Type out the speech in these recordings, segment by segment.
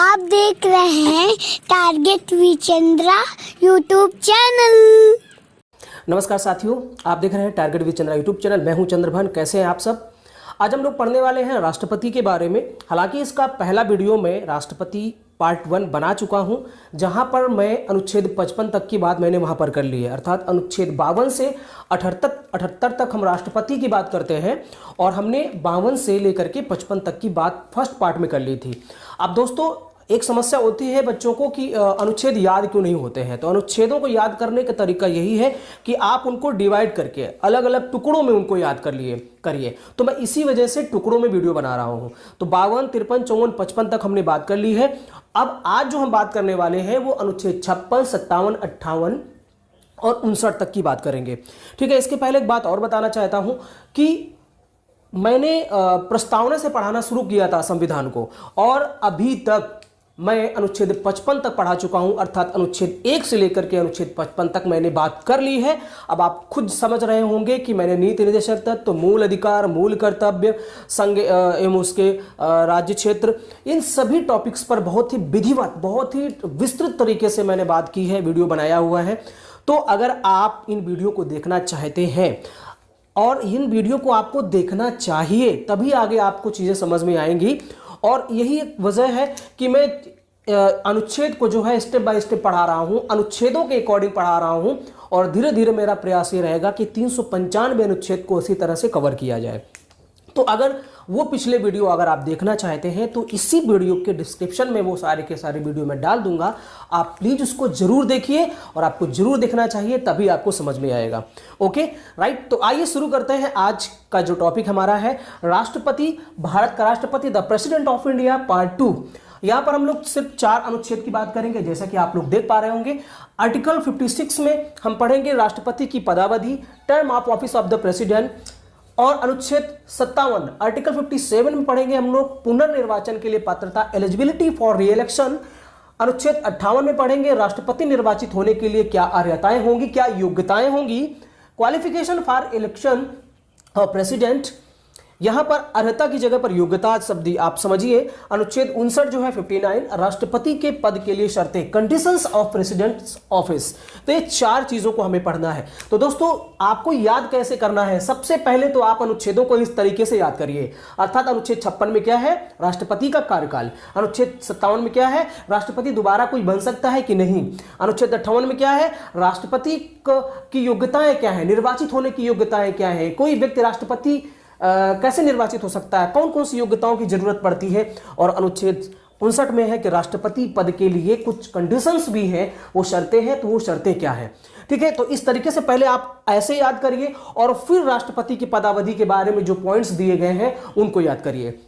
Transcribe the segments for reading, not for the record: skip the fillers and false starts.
आप देख रहे हैं टारगेट विचंद्रा यूट्यूब चैनल। नमस्कार साथियों, आप देख रहे हैं टारगेट विचंद्रा यूट्यूब चैनल। मैं हूं चंद्रभान। कैसे हैं आप सब? आज हम लोग पढ़ने वाले हैं राष्ट्रपति के बारे में। हालांकि इसका पहला वीडियो में राष्ट्रपति पार्ट 1 बना चुका हूं, जहां पर मैं अनुच्छेद 55 तक की बात मैंने वहां पर कर ली है। अर्थात अनुच्छेद 52 से 78 तक हम राष्ट्रपति की बात करते हैं और हमने 52 से लेकर के 55 तक की बात फर्स्ट पार्ट में कर ली थी। अब दोस्तों, एक समस्या होती है बच्चों को कि अनुच्छेद याद क्यों नहीं होते हैं। तो अनुच्छेदों को याद करने का तरीका यही है कि आप उनको डिवाइड करके अलग अलग टुकड़ों में उनको याद करिए। तो मैं इसी वजह से टुकड़ों में वीडियो बना रहा हूं। तो 52, 53, 54, 55 तक हमने बात कर ली है। अब आज जो हम बात करने वाले हैं वो अनुच्छेद 56, 57, 58 और 59 तक की बात करेंगे। ठीक है, इसके पहले एक बात और बताना चाहता हूं कि मैंने प्रस्तावना से पढ़ाना शुरू किया था संविधान को, और अभी तक मैं अनुच्छेद 55 तक पढ़ा चुका हूं। अर्थात अनुच्छेद 1 से लेकर के अनुच्छेद 55 तक मैंने बात कर ली है। अब आप खुद समझ रहे होंगे कि मैंने नीति निर्देशक तत्व, तो मूल अधिकार, मूल कर्तव्य, संघ एवं उसके राज्य क्षेत्र, इन सभी टॉपिक्स पर बहुत ही विधिवत, बहुत ही विस्तृत तरीके से मैंने बात की है, वीडियो बनाया हुआ है। तो अगर आप इन वीडियो को देखना चाहते हैं और इन वीडियो को आपको देखना चाहिए, तभी आगे आपको चीजें समझ में आएंगी। और यही एक वजह है कि मैं अनुच्छेद को जो है स्टेप बाय स्टेप पढ़ा रहा हूं, अनुच्छेदों के अकॉर्डिंग पढ़ा रहा हूं, और धीरे धीरे मेरा प्रयास ये रहेगा कि 395 अनुच्छेद को इसी तरह से कवर किया जाए। तो अगर वो पिछले वीडियो अगर आप देखना चाहते हैं तो इसी वीडियो के डिस्क्रिप्शन में वो सारे के सारे वीडियो मैं डाल दूंगा। आप प्लीज उसको जरूर देखिए, और आपको जरूर देखना चाहिए, तभी आपको समझ में आएगा। ओके राइट, तो आइए शुरू करते हैं। आज का जो टॉपिक हमारा है राष्ट्रपति, भारत का राष्ट्रपति, the president of India, part 2। यहां पर हम लोग सिर्फ 4 अनुच्छेद की बात करेंगे, जैसा कि आप लोग देख पा रहे होंगे। आर्टिकल 56 में हम पढ़ेंगे राष्ट्रपति की पदावधि, term of office of the president. और अनुच्छेद 57 आर्टिकल 57 में पढ़ेंगे हम लोग पुनर्निर्वाचन के लिए पात्रता, एलिजिबिलिटी फॉर री इलेक्शन। अनुच्छेद 58 में पढ़ेंगे राष्ट्रपति निर्वाचित होने के लिए क्या अर्हताएं होंगी, क्या योग्यताएं होंगी, qualification for election of president. यहां पर अर्हता की जगह पर योग्यता शब्द आप समझिए। अनुच्छेद 59 जो है 59, राष्ट्रपति के पद के लिए शर्तें, कंडीशंस ऑफ प्रेसिडेंट्स ऑफिस। तो ये 4 चीजों को हमें पढ़ना है। तो दोस्तों, आपको याद कैसे करना है? सबसे पहले तो आप अनुच्छेदों को इस तरीके से याद करिए। अर्थात अनुच्छेद 56 में क्या है? राष्ट्रपति का कार्यकाल। अनुच्छेद 57 में क्या है? राष्ट्रपति दोबारा कोई बन सकता है कि नहीं। अनुच्छेद 58 में क्या है? राष्ट्रपति की योग्यताएं क्या है, निर्वाचित होने की योग्यताएं क्या है, कोई व्यक्ति राष्ट्रपति कैसे निर्वाचित हो सकता है, कौन कौन सी योग्यताओं की जरूरत पड़ती है। और अनुच्छेद 59 में है कि राष्ट्रपति पद के लिए कुछ कंडीशंस भी हैं, वो शर्तें हैं, तो वो शर्तें क्या है। ठीक है, तो इस तरीके से पहले आप ऐसे याद करिए, और फिर राष्ट्रपति की पदावधि के बारे में जो पॉइंट्स दिए गए हैं उनको याद करिए।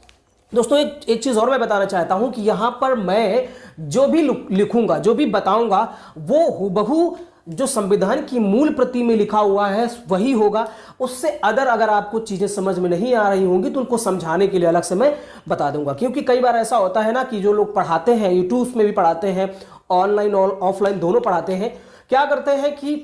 दोस्तों, एक चीज और मैं बताना चाहता हूं कि यहां पर मैं जो भी लिखूंगा, जो भी बताऊंगा, वो हूबहू जो संविधान की मूल प्रति में लिखा हुआ है वही होगा। उससे अगर आपको चीजें समझ में नहीं आ रही होंगी तो उनको समझाने के लिए अलग से मैं बता दूंगा। क्योंकि कई बार ऐसा होता है ना कि जो लोग पढ़ाते हैं, यूट्यूब में भी पढ़ाते हैं, ऑनलाइन और ऑफलाइन दोनों पढ़ाते हैं, क्या करते हैं कि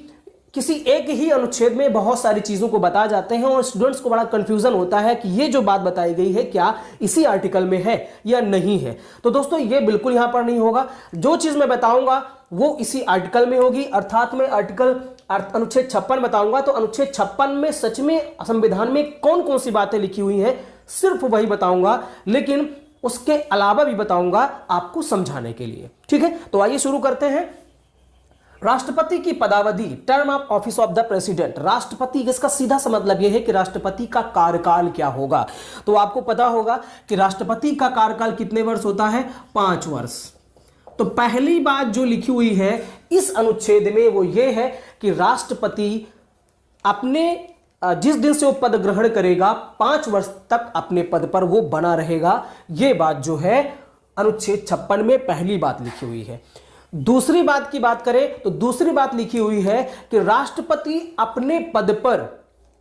किसी एक ही अनुच्छेद में बहुत सारी चीजों को बता जाते हैं, और स्टूडेंट्स को बड़ा कंफ्यूजन होता है कि ये जो बात बताई गई है क्या इसी आर्टिकल में है या नहीं है। तो दोस्तों, ये बिल्कुल यहां पर नहीं होगा। जो चीज मैं बताऊंगा वो इसी आर्टिकल में होगी। अर्थात मैं अनुच्छेद 56 बताऊंगा तो अनुच्छेद 56 में सच में संविधान में कौन कौन सी बातें लिखी हुई हैं सिर्फ वही बताऊंगा, लेकिन उसके अलावा भी बताऊंगा आपको समझाने के लिए। ठीक है, तो आइए शुरू करते हैं। राष्ट्रपति की पदावधि, term of office of the president. राष्ट्रपति, इसका सीधा सा मतलब यह है कि राष्ट्रपति का कार्यकाल क्या होगा। तो आपको पता होगा कि राष्ट्रपति का कार्यकाल कितने वर्ष होता है? 5 वर्ष। तो पहली बात जो लिखी हुई है इस अनुच्छेद में वो ये है कि राष्ट्रपति अपने जिस दिन से वो पद ग्रहण करेगा 5 वर्ष तक अपने पद पर वो बना रहेगा। ये बात जो है अनुच्छेद 56 में पहली बात लिखी हुई है। दूसरी बात की बात करें तो दूसरी बात लिखी हुई है कि राष्ट्रपति अपने पद पर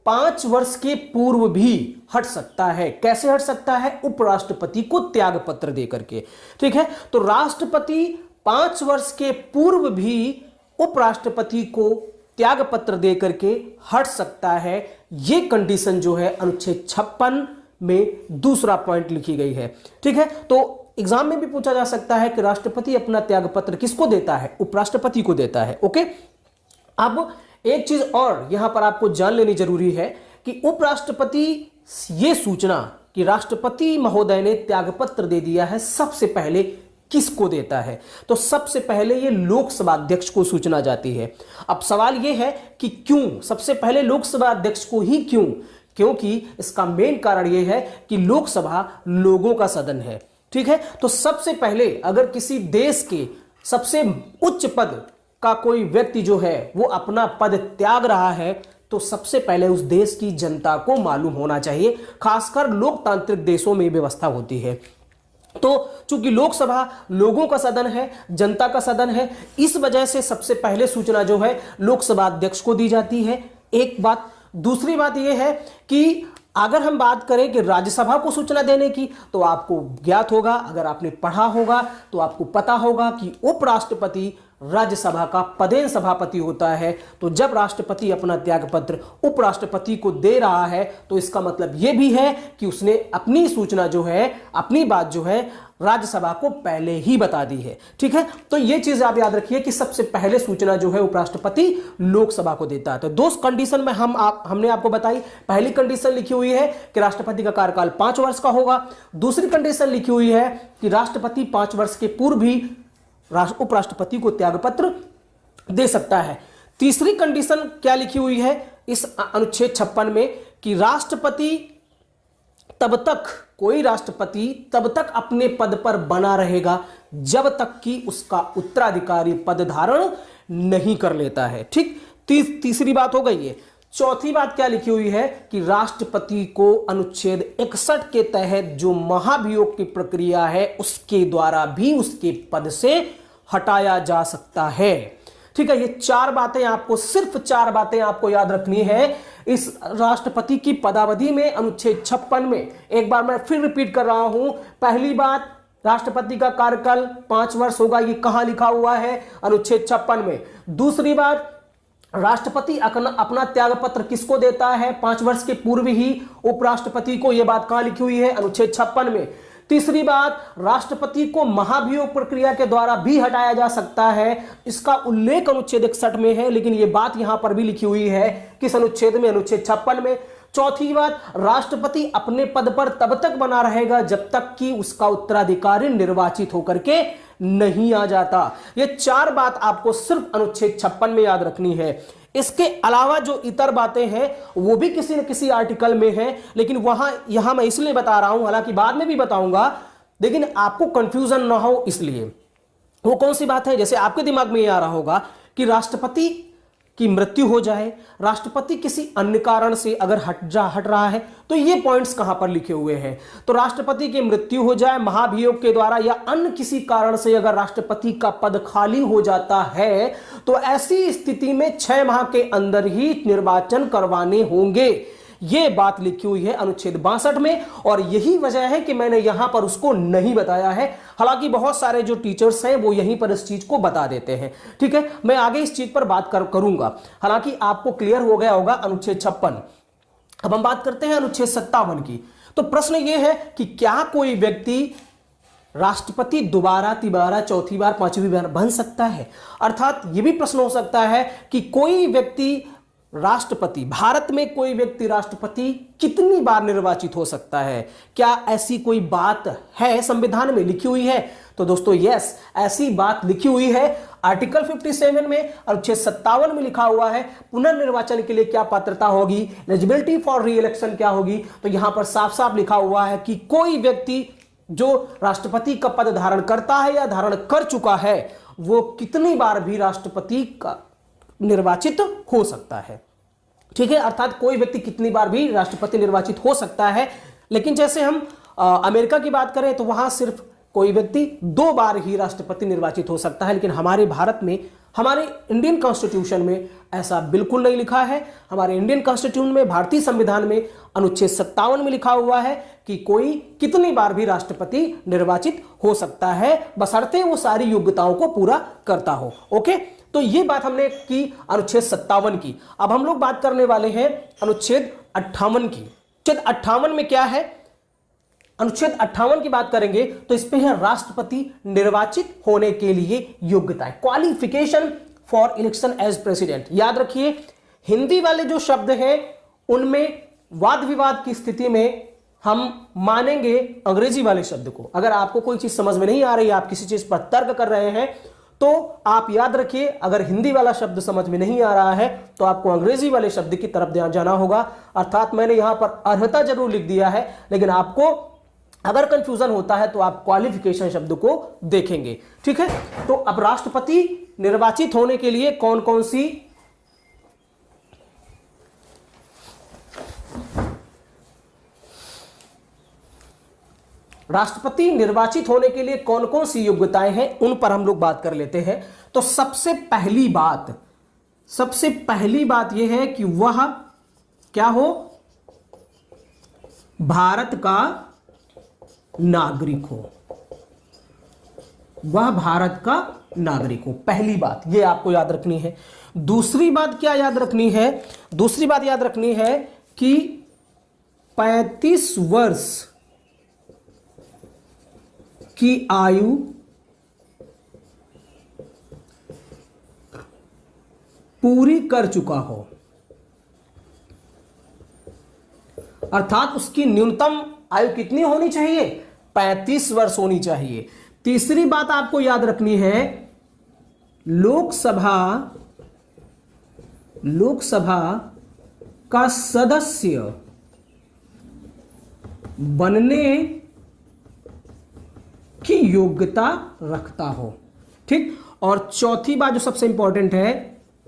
5 वर्ष के पूर्व भी हट सकता है। कैसे हट सकता है? उपराष्ट्रपति को त्याग पत्र देकर के। ठीक है, तो राष्ट्रपति 5 वर्ष के पूर्व भी उपराष्ट्रपति को त्याग पत्र देकर के हट सकता है। यह कंडीशन जो है अनुच्छेद 56 में दूसरा पॉइंट लिखी गई है। ठीक है, तो एग्जाम में भी पूछा जा सकता है कि राष्ट्रपति अपना त्यागपत्र किसको देता है? उपराष्ट्रपति को देता है। ओके, अब एक चीज और यहां पर आपको जान लेनी जरूरी है कि उपराष्ट्रपति ये सूचना कि राष्ट्रपति महोदय ने त्यागपत्र दे दिया है सबसे पहले किसको देता है? तो सबसे पहले ये लोकसभा अध्यक्ष को सूचना जाती है। अब सवाल ये है कि क्यों सबसे पहले लोकसभा अध्यक्ष को ही क्यों? क्योंकि इसका मेन कारण यह है कि लोकसभा लोगों का सदन है। ठीक है, तो सबसे पहले अगर किसी देश के सबसे उच्च पद का कोई व्यक्ति जो है वो अपना पद त्याग रहा है तो सबसे पहले उस देश की जनता को मालूम होना चाहिए। खासकर लोकतांत्रिक देशों में व्यवस्था होती है। तो चूंकि लोकसभा लोगों का सदन है, जनता का सदन है, इस वजह से सबसे पहले सूचना जो है लोकसभा अध्यक्ष को दी जाती है। एक बात। दूसरी बात यह है कि अगर हम बात करें कि राज्यसभा को सूचना देने की, तो आपको ज्ञात होगा, अगर आपने पढ़ा होगा तो आपको पता होगा कि उपराष्ट्रपति राज्यसभा का पदेन सभापति होता है। तो जब राष्ट्रपति अपना त्यागपत्र उपराष्ट्रपति को दे रहा है तो इसका मतलब यह भी है कि उसने अपनी सूचना जो है, अपनी बात जो है राज्यसभा को पहले ही बता दी है। ठीक है, तो यह चीज आप याद रखिए कि सबसे पहले सूचना जो है उपराष्ट्रपति लोकसभा को देता है। तो दो कंडीशन में हमने आपको बताई। पहली कंडीशन लिखी हुई है कि राष्ट्रपति का कार्यकाल 5 वर्ष का होगा। दूसरी कंडीशन लिखी हुई है कि राष्ट्रपति 5 वर्ष के पूर्व भी उपराष्ट्रपति को त्यागपत्र दे सकता है। तीसरी कंडीशन क्या लिखी हुई है इस अनुच्छेद 56 में कि राष्ट्रपति तब तक, कोई राष्ट्रपति तब तक अपने पद पर बना रहेगा जब तक कि उसका उत्तराधिकारी पद धारण नहीं कर लेता है। ठीक, तीसरी बात हो गई है। चौथी बात क्या लिखी हुई है कि राष्ट्रपति को अनुच्छेद 61 के तहत जो महाभियोग की प्रक्रिया है उसके द्वारा भी उसके पद से हटाया जा सकता है। ठीक है, ये 4 बातें आपको, सिर्फ 4 बातें आपको याद रखनी है इस राष्ट्रपति की पदावधि में, अनुच्छेद 56 में। एक बार मैं फिर रिपीट कर रहा हूं। पहली बात, राष्ट्रपति का कार्यकाल 5 वर्ष होगा, ये कहां लिखा हुआ है? अनुच्छेद 56 में। दूसरी बात, राष्ट्रपति अपना त्यागपत्र किसको देता है? 5 वर्ष के पूर्व ही उपराष्ट्रपति को। यह बात कहां लिखी हुई है? अनुच्छेद 56 में। तीसरी बात, राष्ट्रपति को महाभियोग प्रक्रिया के द्वारा भी हटाया जा सकता है, इसका उल्लेख अनुच्छेद 61 में है, लेकिन यह बात यहां पर भी लिखी हुई है किस अनुच्छेद में? अनुच्छेद 56 में। चौथी बात, राष्ट्रपति अपने पद पर तब तक बना रहेगा जब तक कि उसका उत्तराधिकारी निर्वाचित होकर के नहीं आ जाता। ये 4 बात आपको सिर्फ अनुच्छेद 56 में याद रखनी है। इसके अलावा जो इतर बातें हैं वो भी किसी न किसी आर्टिकल में है, लेकिन यहां मैं इसलिए बता रहा हूं, हालांकि बाद में भी बताऊंगा, लेकिन आपको कंफ्यूजन ना हो इसलिए। वो कौन सी बात है? जैसे आपके दिमाग में ये आ रहा होगा कि राष्ट्रपति की मृत्यु हो जाए, राष्ट्रपति किसी अन्य कारण से अगर हट रहा है, तो ये पॉइंट्स कहां पर लिखे हुए हैं? तो राष्ट्रपति की मृत्यु हो जाए महाभियोग के द्वारा या अन्य किसी कारण से अगर राष्ट्रपति का पद खाली हो जाता है तो ऐसी स्थिति में 6 माह के अंदर ही निर्वाचन करवाने होंगे। यह बात लिखी हुई है अनुच्छेद 62 में, और यही वजह है कि मैंने यहां पर उसको नहीं बताया है। हालांकि बहुत सारे जो टीचर्स हैं वो यहीं पर इस चीज को बता देते हैं। ठीक है, मैं आगे इस चीज पर बात करूंगा। हालांकि आपको क्लियर हो गया होगा अनुच्छेद 56। अब हम बात करते हैं अनुच्छेद 57 की। तो प्रश्न यह है कि क्या कोई व्यक्ति राष्ट्रपति दोबारा, तिबारा, चौथी बार, 5वीं बार बन सकता है? अर्थात यह भी प्रश्न हो सकता है कि कोई व्यक्ति राष्ट्रपति, भारत में कोई व्यक्ति राष्ट्रपति कितनी बार निर्वाचित हो सकता है? क्या ऐसी कोई बात है संविधान में लिखी हुई है? तो दोस्तों यस, ऐसी बात लिखी हुई है। आर्टिकल 57 में, अनुच्छेद 57 में लिखा हुआ है पुनर्निर्वाचन के लिए क्या पात्रता होगी, एलिजिबिलिटी फॉर री इलेक्शन क्या होगी। तो यहां पर साफ साफ लिखा हुआ है कि कोई व्यक्ति जो राष्ट्रपति का पद धारण करता है या धारण कर चुका है वो कितनी बार भी राष्ट्रपति का निर्वाचित हो सकता है। ठीक है, अर्थात कोई व्यक्ति कितनी बार भी राष्ट्रपति निर्वाचित हो सकता है। लेकिन जैसे हम अमेरिका की बात करें तो वहां सिर्फ कोई व्यक्ति 2 बार ही राष्ट्रपति निर्वाचित हो सकता है। लेकिन हमारे भारत में, हमारे इंडियन कॉन्स्टिट्यूशन में ऐसा बिल्कुल नहीं लिखा है। हमारे इंडियन कॉन्स्टिट्यूशन में, भारतीय संविधान में अनुच्छेद 57 में लिखा हुआ है कि कोई कितनी बार भी राष्ट्रपति निर्वाचित हो सकता है, बशर्ते वो सारी योग्यताओं को पूरा करता हो। ओके, तो ये बात हमने की अनुच्छेद 57 की। अब हम लोग बात करने वाले हैं अनुच्छेद 58 की। अनुच्छेद 58 में क्या है? अनुच्छेद 58 की बात करेंगे तो इस पे है राष्ट्रपति निर्वाचित होने के लिए योग्यताएं, qualification for election as president. याद रखिए हिंदी वाले जो शब्द हैं उनमें वाद विवाद की स्थिति में हम मानेंगे अंग्रेजी वाले शब्द को। अगर आपको कोई चीज समझ में नहीं आ रही, आप किसी चीज पर तर्क कर रहे हैं, तो आप याद रखिए अगर हिंदी वाला शब्द समझ में नहीं आ रहा है तो आपको अंग्रेजी वाले शब्द की तरफ ध्यान जाना होगा। अर्थात मैंने यहां पर अर्हता जरूर लिख दिया है, लेकिन आपको अगर कंफ्यूजन होता है तो आप क्वालिफिकेशन शब्द को देखेंगे। ठीक है, तो अब राष्ट्रपति निर्वाचित होने के लिए कौन कौन सी राष्ट्रपति निर्वाचित होने के लिए कौन कौन सी योग्यताएं हैं उन पर हम लोग बात कर लेते हैं। तो सबसे पहली बात यह है कि वह क्या हो, भारत का नागरिक हो, वह भारत का नागरिक हो। पहली बात यह आपको याद रखनी है। दूसरी बात क्या याद रखनी है, दूसरी बात याद रखनी है कि 35 वर्ष की आयु पूरी कर चुका हो, अर्थात उसकी न्यूनतम आयु कितनी होनी चाहिए, 35 वर्ष होनी चाहिए। तीसरी बात आपको याद रखनी है, लोकसभा का सदस्य बनने की योग्यता रखता हो। ठीक, और चौथी बात जो सबसे इंपॉर्टेंट है,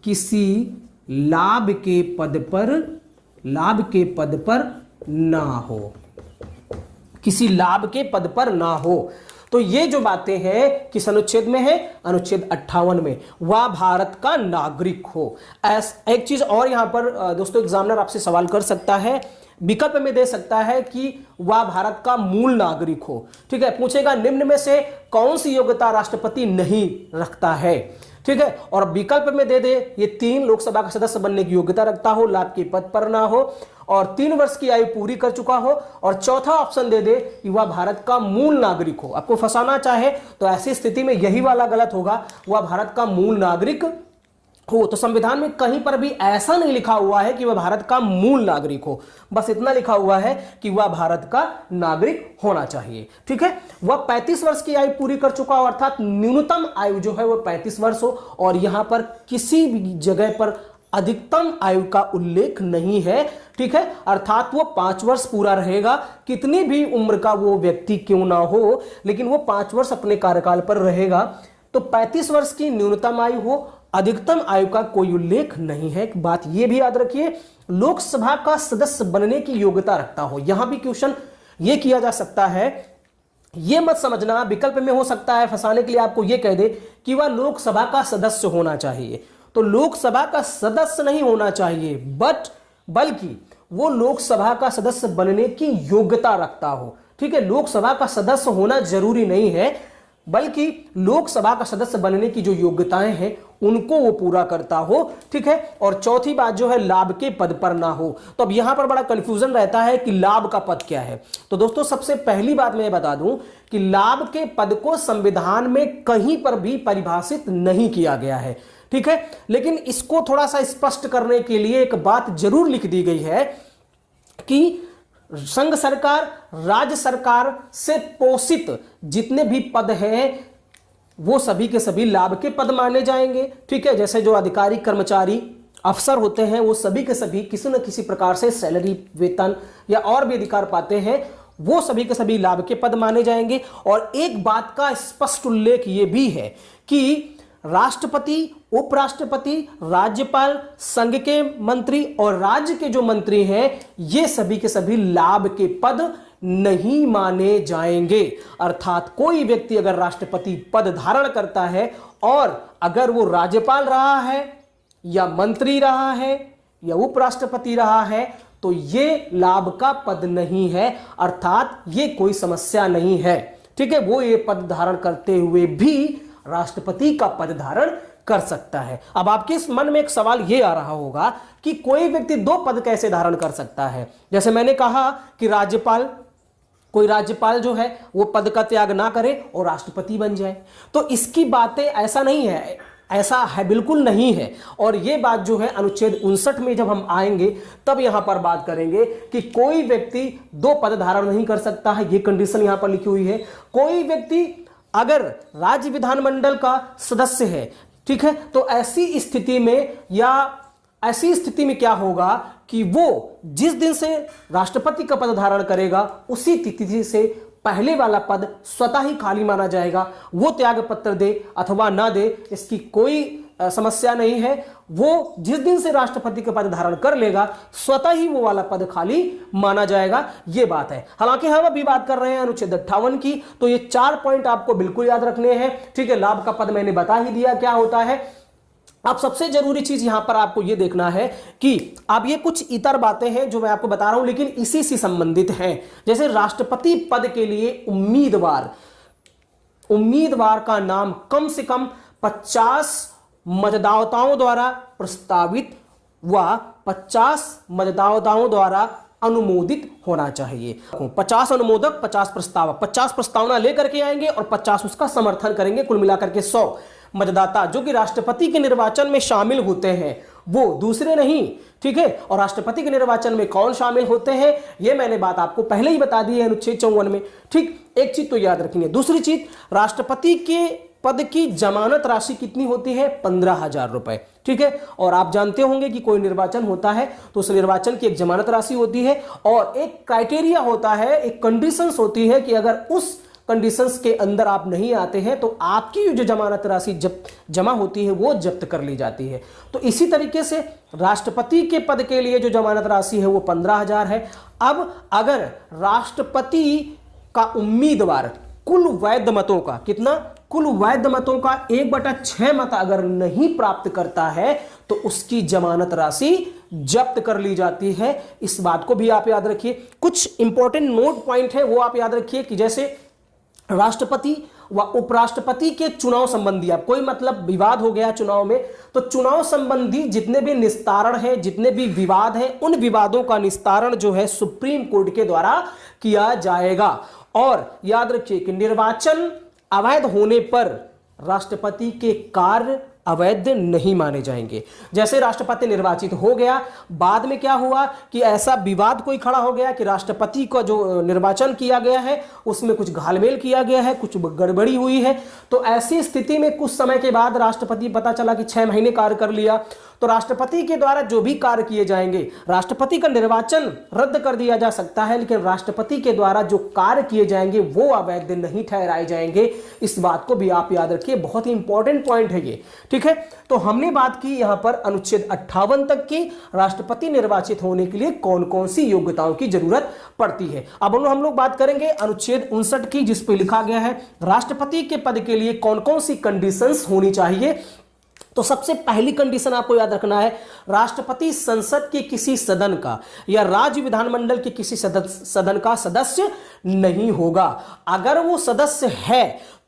किसी लाभ के पद पर ना हो, किसी लाभ के पद पर ना हो। तो ये जो बातें हैं किस अनुच्छेद में है, अनुच्छेद 58 में, वह भारत का नागरिक हो। एक चीज और यहां पर दोस्तों एग्जामिनर आपसे सवाल कर सकता है, विकल्प में दे सकता है कि वह भारत का मूल नागरिक हो। ठीक है, पूछेगा निम्न में से कौन सी योग्यता राष्ट्रपति नहीं रखता है। ठीक है, और विकल्प में दे दे ये 3 लोकसभा का सदस्य बनने की योग्यता रखता हो, लाभ के पद पर ना हो, और 3 वर्ष की आयु पूरी कर चुका हो, और चौथा ऑप्शन दे दे कि वह भारत का मूल नागरिक हो। आपको फंसाना चाहे तो ऐसी स्थिति में यही वाला गलत होगा, वह भारत का मूल नागरिक हो। तो संविधान में कहीं पर भी ऐसा नहीं लिखा हुआ है कि वह भारत का मूल नागरिक हो, बस इतना लिखा हुआ है कि वह भारत का नागरिक होना चाहिए। ठीक है, वह 35 वर्ष की आयु पूरी कर चुका हो, अर्थात न्यूनतम आयु जो है वह 35 वर्ष हो, और यहां पर किसी भी जगह पर अधिकतम आयु का उल्लेख नहीं है। ठीक है, अर्थात वो 5 वर्ष पूरा रहेगा, कितनी भी उम्र का वो व्यक्ति क्यों ना हो, लेकिन वो 5 वर्ष अपने कार्यकाल पर रहेगा। तो 35 वर्ष की न्यूनतम आयु हो, अधिकतम आयु का कोई उल्लेख नहीं है। बात यह भी याद रखिए, लोकसभा का सदस्य बनने की योग्यता रखता हो। यहां भी क्वेश्चन यह किया जा सकता है, यह मत समझना विकल्प में हो सकता है फंसाने के लिए आपको यह कह दे कि वह लोकसभा का सदस्य होना चाहिए। तो लोकसभा का सदस्य नहीं होना चाहिए, बल्कि वो लोकसभा का सदस्य बनने की योग्यता रखता हो। ठीक है, लोकसभा का सदस्य होना जरूरी नहीं है, बल्कि लोकसभा का सदस्य बनने की जो योग्यताएं हैं उनको वो पूरा करता हो। ठीक है, और चौथी बात जो है लाभ के पद पर ना हो। तो अब यहां पर बड़ा कंफ्यूजन रहता है कि लाभ का पद क्या है। तो दोस्तों सबसे पहली बात मैं बता दूं कि लाभ के पद को संविधान में कहीं पर भी परिभाषित नहीं किया गया है। ठीक है, लेकिन इसको थोड़ा सा स्पष्ट करने के लिए एक बात जरूर लिख दी गई है कि संघ सरकार, राज्य सरकार से पोषित जितने भी पद हैं वो सभी के सभी लाभ के पद माने जाएंगे। ठीक है, जैसे जो अधिकारी, कर्मचारी, अफसर होते हैं वो सभी के सभी किसी न किसी प्रकार से सैलरी, वेतन या और भी अधिकार पाते हैं, वो सभी के सभी लाभ के पद माने जाएंगे। और एक बात का स्पष्ट उल्लेख ये भी है कि राष्ट्रपति, उपराष्ट्रपति, राज्यपाल, संघ के मंत्री और राज्य के जो मंत्री हैं ये सभी के सभी लाभ के पद नहीं माने जाएंगे। अर्थात कोई व्यक्ति अगर राष्ट्रपति पद धारण करता है और अगर वो राज्यपाल रहा है या मंत्री रहा है या उपराष्ट्रपति रहा है तो ये लाभ का पद नहीं है, अर्थात ये कोई समस्या नहीं है। ठीक है, वो ये पद धारण करते हुए भी राष्ट्रपति का पद धारण कर सकता है। अब आपके इस मन में एक सवाल यह आ रहा होगा कि कोई व्यक्ति 2 पद कैसे धारण कर सकता है। जैसे मैंने कहा कि राज्यपाल कोई राज्यपाल जो है वो पद का त्याग ना करे और राष्ट्रपति बन जाए। तो इसकी बातें ऐसा नहीं है, ऐसा है बिल्कुल नहीं है। और ये बात जो है अनुच्छेद 59 में जब हम आएंगे तब यहां पर बात करेंगे कि कोई व्यक्ति 2 पद धारण नहीं कर सकता है, ये कंडीशन यहां पर लिखी हुई है। कोई व्यक्ति अगर राज्य विधानमंडल का सदस्य है, ठीक है, तो ऐसी स्थिति में क्या होगा कि वो जिस दिन से राष्ट्रपति का पद धारण करेगा उसी तिथि से पहले वाला पद स्वतः ही खाली माना जाएगा। वो त्याग पत्र दे अथवा ना दे, इसकी कोई समस्या नहीं है। वो जिस दिन से राष्ट्रपति का पद धारण कर लेगा स्वतः ही वो वाला पद खाली माना जाएगा, ये बात है। हालांकि हम अभी बात कर रहे हैं अनुच्छेद 58 की, तो ये 4 पॉइंट आपको बिल्कुल याद रखने हैं, ठीक है। लाभ का पद मैंने बता ही दिया क्या होता है। अब सबसे जरूरी चीज यहां पर आपको यह देखना है कि अब ये कुछ इतर बातें हैं जो मैं आपको बता रहा हूं, लेकिन इसी से संबंधित हैं। जैसे राष्ट्रपति पद के लिए उम्मीदवार का नाम कम से कम 50 मतदाताओं द्वारा प्रस्तावित व 50 मतदाताओं द्वारा अनुमोदित होना चाहिए। 50 अनुमोदक, 50 प्रस्तावक, 50 प्रस्तावना लेकर के आएंगे और 50 उसका समर्थन करेंगे, कुल मिलाकर के 100 मतदाता जो कि राष्ट्रपति के निर्वाचन में शामिल होते हैं, वो दूसरे नहीं, ठीक है। और राष्ट्रपति के निर्वाचन में कौन शामिल होते हैं ये मैंने बात आपको पहले ही बता दी है अनुच्छेद 54 में, ठीक। एक चीज तो याद रखनी है। दूसरी चीज, राष्ट्रपति के पद की जमानत राशि कितनी होती है? 15,000 रुपए, ठीक है। और आप जानते होंगे कि कोई निर्वाचन होता है तो उस निर्वाचन की एक जमानत राशि होती है और एक क्राइटेरिया होता है, एक कंडीशंस होती है कि अगर उस कंडीशंस के अंदर आप नहीं आते हैं तो आपकी जो जमानत राशि जमा होती है वो जब्त कर ली जाती है। तो इसी तरीके से राष्ट्रपति के पद के लिए जो जमानत राशि है वो 15,000 है। अब अगर राष्ट्रपति का उम्मीदवार कुल वैध मतों का कितना? कुल वैध मतों का 1/6 मत अगर नहीं प्राप्त करता है तो उसकी जमानत राशि जब्त कर ली जाती है। इस बात को भी आप याद रखिए। कुछ इंपॉर्टेंट नोट पॉइंट है वो आप याद रखिए कि जैसे राष्ट्रपति व उपराष्ट्रपति के चुनाव संबंधी अब कोई मतलब विवाद हो गया चुनाव में, तो चुनाव संबंधी जितने भी निस्तारण है, जितने भी विवाद हैं, उन विवादों का निस्तारण जो है सुप्रीम कोर्ट के द्वारा किया जाएगा। और याद रखिए कि निर्वाचन अवैध होने पर राष्ट्रपति के कार्य अवैध नहीं माने जाएंगे। जैसे राष्ट्रपति निर्वाचित हो गया, बाद में क्या हुआ कि ऐसा विवाद कोई खड़ा हो गया कि राष्ट्रपति का जो निर्वाचन किया गया है उसमें कुछ घालमेल किया गया है, कुछ गड़बड़ी हुई है, तो ऐसी स्थिति में कुछ समय के बाद राष्ट्रपति पता चला कि 6 महीने कार्य कर लिया, तो राष्ट्रपति के द्वारा जो भी कार्य किए जाएंगे, राष्ट्रपति का निर्वाचन रद्द कर दिया जा सकता है, लेकिन राष्ट्रपति के द्वारा जो कार्य किए जाएंगे वो अवैध नहीं ठहराए जाएंगे। इस बात को भी आप याद रखिए, बहुत ही इंपॉर्टेंट पॉइंट है ये, ठीक है। तो हमने बात की यहां पर अनुच्छेद 58 तक की, राष्ट्रपति निर्वाचित होने के लिए कौन कौन सी योग्यताओं की जरूरत पड़ती है। अब हम लोग बात करेंगे अनुच्छेद 59 की, जिस पे लिखा गया है राष्ट्रपति के पद के लिए कौन कौन सी कंडीशंस होनी चाहिए। तो सबसे पहली कंडीशन आपको याद रखना है, राष्ट्रपति संसद के किसी सदन का या राज्य विधानमंडल के किसी सदन का सदस्य नहीं होगा। अगर वो सदस्य है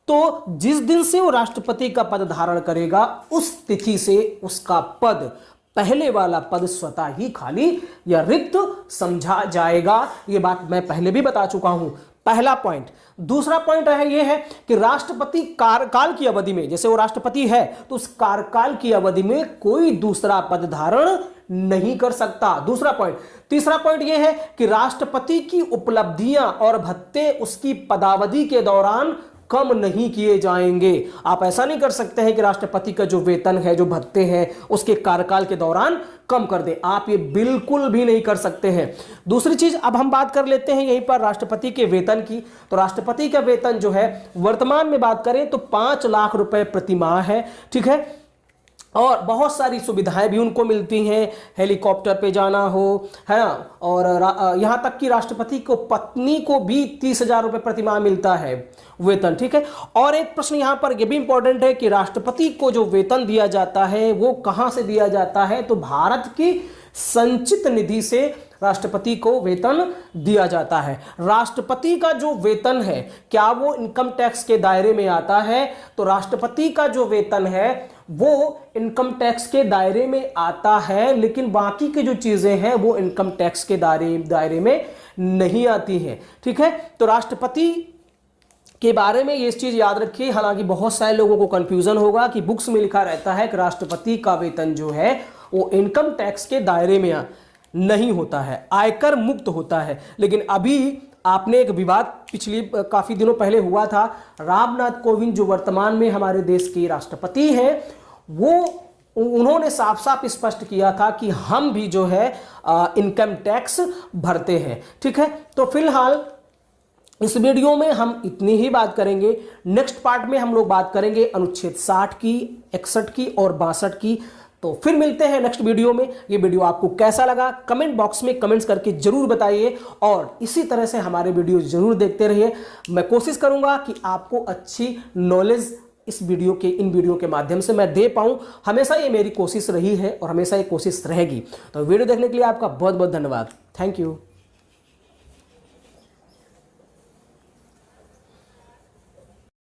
तो जिस दिन से वो राष्ट्रपति का पद धारण करेगा उस तिथि से उसका पद, पहले वाला पद स्वतः ही खाली या रिक्त समझा जाएगा। ये बात मैं पहले भी बता चुका हूं, पहला पॉइंट। दूसरा पॉइंट है ये है कि राष्ट्रपति कार्यकाल की अवधि में, जैसे वो राष्ट्रपति है तो उस कार्यकाल की अवधि में कोई दूसरा पद धारण नहीं कर सकता, दूसरा पॉइंट। तीसरा पॉइंट ये है कि राष्ट्रपति की उपलब्धियां और भत्ते उसकी पदावधि के दौरान कम नहीं किए जाएंगे। आप ऐसा नहीं कर सकते हैं कि राष्ट्रपति का जो वेतन है, जो भत्ते हैं, उसके कार्यकाल के दौरान कम कर दें, आप ये बिल्कुल भी नहीं कर सकते हैं। दूसरी चीज, अब हम बात कर लेते हैं यहीं पर राष्ट्रपति के वेतन की। तो राष्ट्रपति का वेतन जो है वर्तमान में बात करें तो 5 लाख रुपए प्रति माह है, ठीक है। और बहुत सारी सुविधाएं भी उनको मिलती हैं, हेलीकॉप्टर पे जाना हो, है ना, और यहाँ तक कि राष्ट्रपति को पत्नी को भी 30,000 रुपये प्रति माह मिलता है वेतन, ठीक है। और एक प्रश्न यहाँ पर यह भी इंपॉर्टेंट है कि राष्ट्रपति को जो वेतन दिया जाता है वो कहाँ से दिया जाता है? तो भारत की संचित निधि से राष्ट्रपति को वेतन दिया जाता है। राष्ट्रपति का जो वेतन है क्या वो इनकम टैक्स के दायरे में आता है? तो राष्ट्रपति का जो वेतन है वो इनकम टैक्स के दायरे में आता है, लेकिन बाकी की जो चीजें हैं वो इनकम टैक्स के दायरे में नहीं आती हैं। ठीक है, तो राष्ट्रपति के बारे में ये इस चीज याद रखिए, हालांकि बहुत सारे लोगों को कंफ्यूजन होगा कि बुक्स में लिखा रहता है कि राष्ट्रपति का वेतन जो है वो इनकम टैक्स के दायरे में नहीं होता है, आयकर मुक्त होता है। लेकिन अभी आपने एक विवाद पिछली काफी दिनों पहले हुआ था, रामनाथ कोविंद जो वर्तमान में हमारे देश के राष्ट्रपति हैं, उन्होंने साफ साफ स्पष्ट किया था कि हम भी जो है इनकम टैक्स भरते हैं। ठीक है, तो फिलहाल इस वीडियो में हम इतनी ही बात करेंगे। नेक्स्ट पार्ट में हम लोग बात करेंगे अनुच्छेद 60 की, 61 की और 62 की। तो फिर मिलते हैं नेक्स्ट वीडियो में। ये वीडियो आपको कैसा लगा कमेंट बॉक्स में कमेंट्स करके जरूर बताइए, और इसी तरह से हमारे वीडियो जरूर देखते रहिए। मैं कोशिश करूंगा कि आपको अच्छी नॉलेज इन वीडियो के माध्यम से मैं दे पाऊं। हमेशा ये मेरी कोशिश रही है और हमेशा ये कोशिश रहेगी। तो वीडियो देखने के लिए आपका बहुत बहुत धन्यवाद। Thank you.